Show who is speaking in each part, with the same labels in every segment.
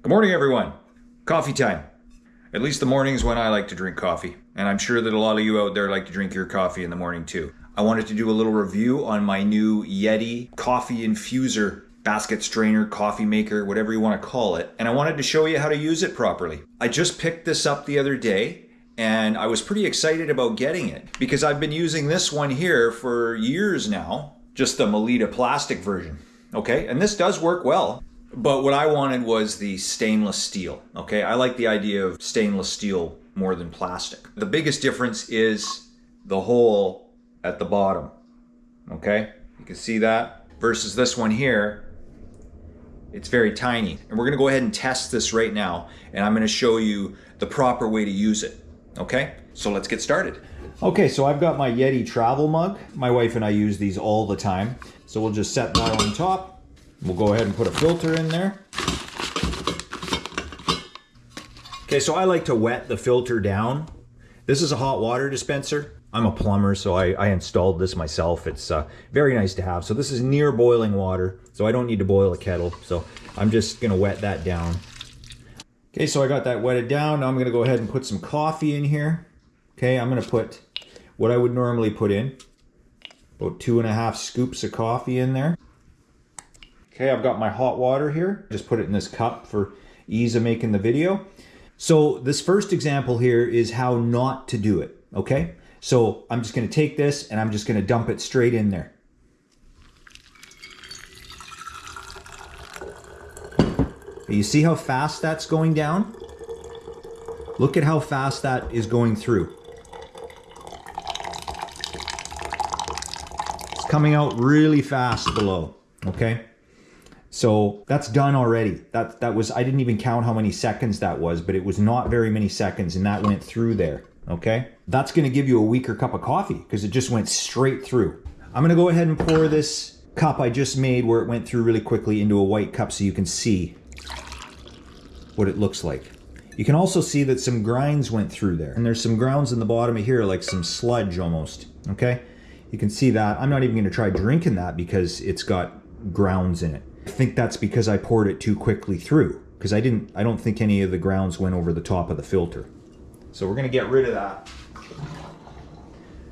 Speaker 1: Good morning, everyone. Coffee time. At least the mornings when I like to drink coffee. And I'm sure that a lot of you out there like to drink your coffee in the morning too. I wanted to do a little review on my new Yeti coffee infuser, basket strainer, coffee maker, whatever you want to call it. And I wanted to show you how to use it properly. I just picked this up the other day and I was pretty excited about getting it because I've been using this one here for years now, just the Melita plastic version. Okay, and this does work well. But what I wanted was the stainless steel, okay? I like the idea of stainless steel more than plastic. The biggest difference is the hole at the bottom, okay? You can see that versus this one here. It's very tiny. And we're gonna go ahead and test this right now, and I'm gonna show you the proper way to use it, okay? So let's get started. Okay, so I've got my Yeti travel mug. My wife and I use these all the time. So we'll just set that on top. We'll go ahead and put a filter in there. Okay, so I like to wet the filter down. This is a hot water dispenser. I'm a plumber, so I installed this myself. It's very nice to have. So this is near boiling water, so I don't need to boil a kettle. So I'm just gonna wet that down. Okay, so I got that wetted down. Now I'm gonna go ahead and put some coffee in here. Okay, I'm gonna put what I would normally put in. About 2.5 scoops of coffee in there. Okay, I've got my hot water here. Just put it in this cup for ease of making the video. So this first example here is how not to do it, okay? So I'm just gonna take this and I'm just gonna dump it straight in there. You see how fast that's going down? Look at how fast that is going through. It's coming out really fast below, okay? So that's done already. That was, I didn't even count how many seconds that was, but it was not very many seconds and that went through there, okay? That's gonna give you a weaker cup of coffee because it just went straight through. I'm gonna go ahead and pour this cup I just made where it went through really quickly into a white cup so you can see what it looks like. You can also see that some grinds went through there and there's some grounds in the bottom of here like some sludge almost, okay? You can see that. I'm not even gonna try drinking that because it's got grounds in it. I think that's because I poured it too quickly through because I don't think any of the grounds went over the top of the filter. So we're gonna get rid of that.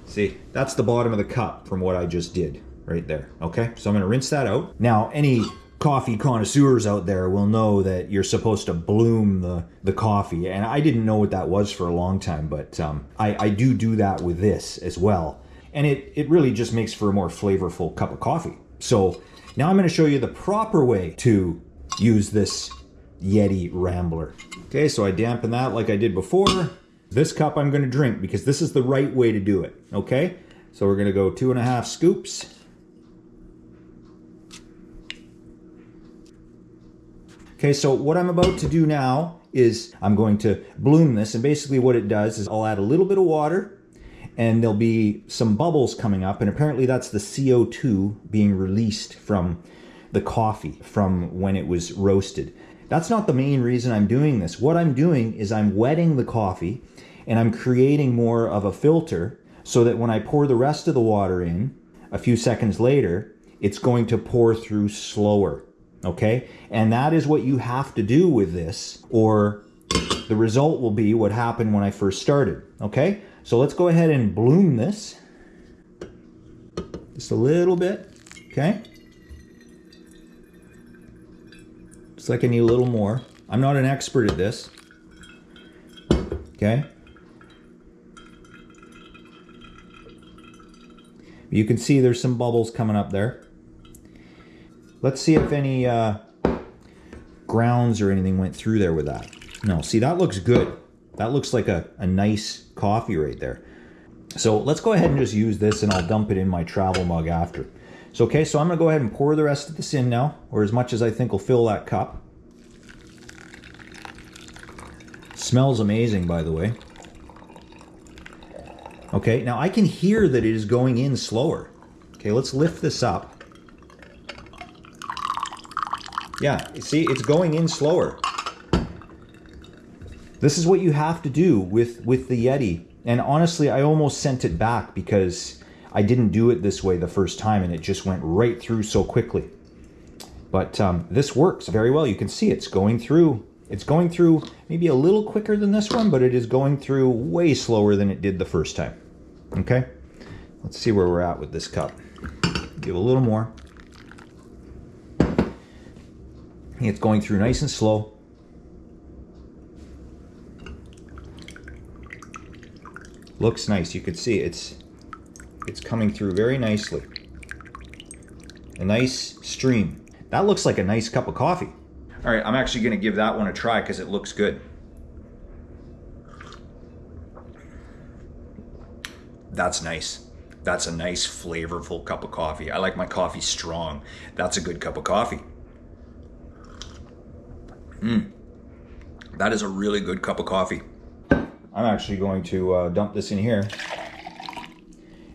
Speaker 1: See, that's the bottom of the cup from what I just did right there, okay? So I'm gonna rinse that out. Now, any coffee connoisseurs out there will know that you're supposed to bloom the coffee, and I didn't know what that was for a long time, but I do that with this as well. And it really just makes for a more flavorful cup of coffee. So now I'm going to show you the proper way to use this Yeti Rambler. Okay, so I dampen that like I did before. This cup I'm going to drink because this is the right way to do it, okay? So we're going to go 2.5 scoops. Okay, so what I'm about to do now is I'm going to bloom this, and basically what it does is I'll add a little bit of water and there'll be some bubbles coming up, and apparently that's the CO2 being released from the coffee from when it was roasted. That's not the main reason I'm doing this. What I'm doing is I'm wetting the coffee and I'm creating more of a filter so that when I pour the rest of the water in a few seconds later, it's going to pour through slower, okay? And that is what you have to do with this, or the result will be what happened when I first started, okay? So let's go ahead and bloom this. Just a little bit, okay? Looks like I need a little more. I'm not an expert at this, okay? You can see there's some bubbles coming up there. Let's see if any grounds or anything went through there with that. No, see, that looks good. That looks like a nice coffee right there. So let's go ahead and just use this and I'll dump it in my travel mug after. So, okay, so I'm gonna go ahead and pour the rest of this in now, or as much as I think will fill that cup. Smells amazing, by the way. Okay, now I can hear that it is going in slower. Okay, let's lift this up. Yeah, see, it's going in slower. This is what you have to do with the Yeti. And honestly, I almost sent it back because I didn't do it this way the first time and it just went right through so quickly. But this works very well. You can see it's going through It's going through maybe a little quicker than this one, but it is going through way slower than it did the first time. Okay, let's see where we're at with this cup. Give a little more. It's going through nice and slow. Looks nice. You can see it's coming through very nicely. A nice stream. That looks like a nice cup of coffee. All right, I'm actually going to give that one a try because it looks good. That's nice. That's a nice flavorful cup of coffee. I like my coffee strong. That's a good cup of coffee. That is a really good cup of coffee. I'm actually going to dump this in here.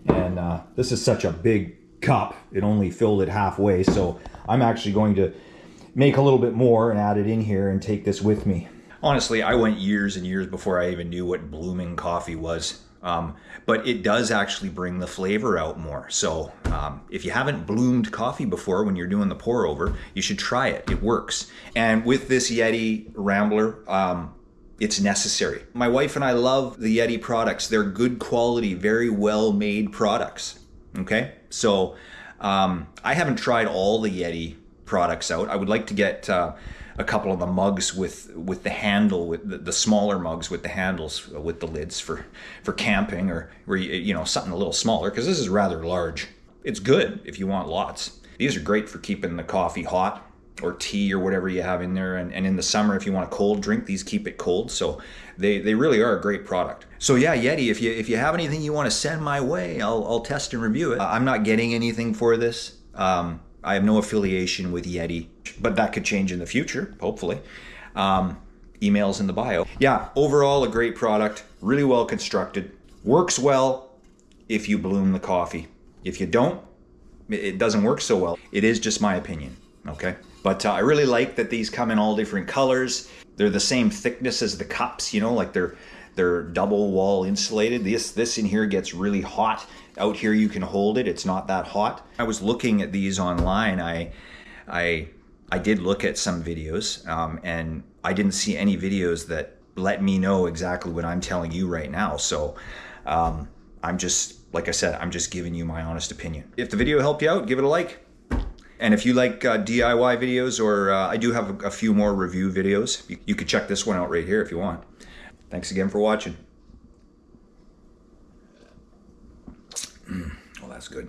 Speaker 1: And this is such a big cup. It only filled it halfway. So I'm actually going to make a little bit more and add it in here and take this with me. Honestly, I went years and years before I even knew what blooming coffee was. But it does actually bring the flavor out more. So if you haven't bloomed coffee before when you're doing the pour over, you should try it. It works. And with this Yeti Rambler, it's necessary. My wife and I love the Yeti products. They're good quality, very well made products. Okay, so I haven't tried all the Yeti products out. I would like to get a couple of the mugs with the handle, with the smaller mugs with the handles with the lids for camping, or where you know, something a little smaller, because this is rather large. It's good if you want lots. These are great for keeping the coffee hot, or tea, or whatever you have in there, and in the summer if you want a cold drink, these keep it cold. So they really are a great product. So yeah, Yeti, if you have anything you want to send my way, I'll test and review it. I'm not getting anything for this. I have no affiliation with Yeti, but that could change in the future, hopefully. Emails in the bio. Yeah, overall a great product, really well constructed, works well if you bloom the coffee. If you don't, it doesn't work so well. It is just my opinion, okay? But I really like that these come in all different colors. They're the same thickness as the cups, you know, like they're double wall insulated. This in here gets really hot. Out here you can hold it. It's not that hot. I was looking at these online. I did look at some videos, and I didn't see any videos that let me know exactly what I'm telling you right now. So I'm just, like I said, I'm just giving you my honest opinion. If the video helped you out, give it a like. And if you like DIY videos, or I do have a few more review videos, you could check this one out right here if you want. Thanks again for watching. Well, that's good.